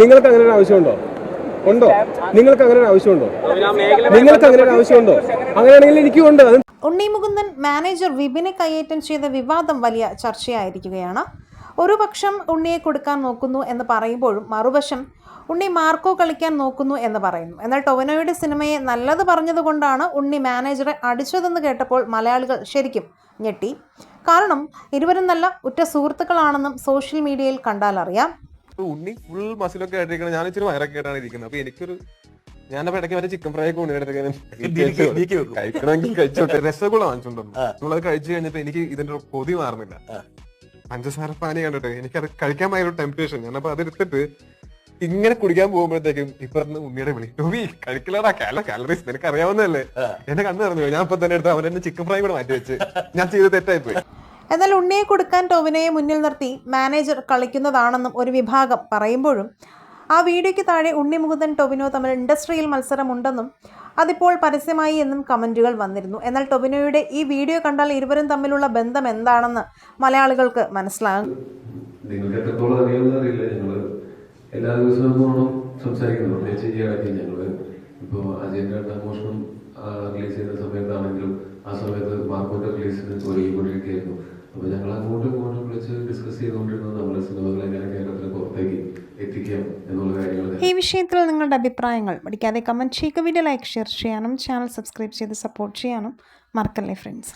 നിങ്ങൾക്ക് അങ്ങനെ ഒരു ആവശ്യമുണ്ടോ? ഉണ്ടോ? നിങ്ങൾക്ക് അങ്ങനെ ഒരു ആവശ്യമുണ്ടോ? നിങ്ങൾക്ക് അങ്ങനെ ഒരു ആവശ്യമുണ്ടോ? അങ്ങനെയാണെങ്കിൽ എനിക്കുണ്ട്. ഉണ്ണി മുകുന്ദൻ മാനേജർ വിപിനെ കയ്യേറ്റം ചെയ്ത വിവാദം വലിയ ചർച്ചയായിരിക്കുകയാണ്. ഒരു പക്ഷം ഉണ്ണിയെ കൊടുക്കാൻ നോക്കുന്നു എന്ന് പറയുമ്പോഴും മറുവശം ഉണ്ണി മാർക്കോ കളിക്കാൻ നോക്കുന്നു എന്ന് പറയുന്നു. എന്നാൽ ടൊവിനോയുടെ സിനിമയെ നല്ലത് പറഞ്ഞതുകൊണ്ടാണ് ഉണ്ണി മാനേജറെ അടിച്ചതെന്ന് കേട്ടപ്പോൾ മലയാളികൾ ശരിക്കും ഞെട്ടി. കാരണം ഇരുവരും നല്ല ഉറ്റ സുഹൃത്തുക്കളാണെന്നും സോഷ്യൽ മീഡിയയിൽ കണ്ടാൽ അറിയാം. ഉണ്ണി ഫുൾ മസിലൊക്കെ ആയിട്ടിരിക്കണം, ഞാൻ ഇച്ചിരി വയറൊക്കെ ആയിട്ടാണ് ഇരിക്കുന്നത്. അപ്പൊ എനിക്കൊരു ഞാനപ്പോ ഇടയ്ക്ക് മറ്റേ ചിക്കൻ ഫ്രൈ ഒക്കെ കഴിക്കണമെങ്കിൽ കഴിച്ചോട്ടെ. രസഗുള വാങ്ങിച്ചോണ്ടോ നമ്മളത് കഴിച്ചു കഴിഞ്ഞിട്ട് എനിക്ക് ഇതിന്റെ കൊതി മാറുന്നില്ല. പഞ്ചസാര പാനി കണ്ടിട്ട് എനിക്കത് കഴിക്കാൻ ഭയങ്കര ടെംപ്റ്റേഷൻ. ഞാനപ്പോ അതെടുത്തിട്ട് ഇങ്ങനെ കുടിക്കാൻ പോകുമ്പോഴത്തേക്കും ഇപ്പറന്ന് ഉണ്ണിയുടെ വിളി, ടോബി കഴിക്കലടാ, കാലറീസ് നിനക്ക് അറിയാവുന്നതല്ലേ. എന്നെ കണ്ണു പറഞ്ഞു. ഞാൻ ഇപ്പൊ തന്നെ എടുത്ത് അവനെ ചിക്കൻ ഫ്രൈ കൂടെ മാറ്റി വെച്ച് ഞാൻ ചെയ്ത് തെറ്റായി പോയി. എന്നാൽ ഉണ്ണിയെ കൊടുക്കാൻ ടൊവിനോയെ മുന്നിൽ നിർത്തി മാനേജർ കളിക്കുന്നതാണെന്നും ഒരു വിഭാഗം പറയുമ്പോഴും ആ വീഡിയോയ്ക്ക് താഴെ ഉണ്ണി മുകുന്ദൻ ടൊവിനോ തമ്മിൽ ഇൻഡസ്ട്രിയിൽ മത്സരമുണ്ടെന്നും അതിപ്പോൾ പരസ്യമായി എന്നും കമന്റുകൾ വന്നിരുന്നു. എന്നാൽ ടൊവിനോയുടെ ഈ വീഡിയോ കണ്ടാൽ ഇരുവരും തമ്മിലുള്ള ബന്ധം എന്താണെന്ന് മലയാളികൾക്ക് മനസ്സിലാകും. എല്ലാ ദിവസവും സംസാരിക്കുന്നു. ഞങ്ങള് ഇപ്പോൾ അജയന്റെ മോഷണം റിലീസ് ചെയ്യുന്ന സമയത്താണെങ്കിലും ആ സമയത്ത് മാർക്കോട്ട് റിലീസിന് ഒരുങ്ങിക്കൊണ്ടിരിക്കുകയായിരുന്നു. അപ്പൊ ഞങ്ങൾ അങ്ങോട്ടും ഇങ്ങോട്ടും വിളിച്ച് ഡിസ്കസ് ചെയ്തുകൊണ്ടിരുന്നത് നമ്മുടെ സിനിമകൾ എങ്ങനെ കേരളത്തിന് പുറത്തേക്ക് എത്തിക്കാം എന്നുള്ള കാര്യങ്ങൾ. ഈ വിഷയത്തിൽ നിങ്ങളുടെ അഭിപ്രായങ്ങൾ പഠിക്കാതെ കമന്റ് ചെയ്യുക. വീഡിയോ ലൈക്ക് ഷെയർ ചെയ്യാനും ചാനൽ സബ്സ്ക്രൈബ് ചെയ്ത് സപ്പോർട്ട് ചെയ്യാനും മറക്കല്ലേ ഫ്രണ്ട്സ്.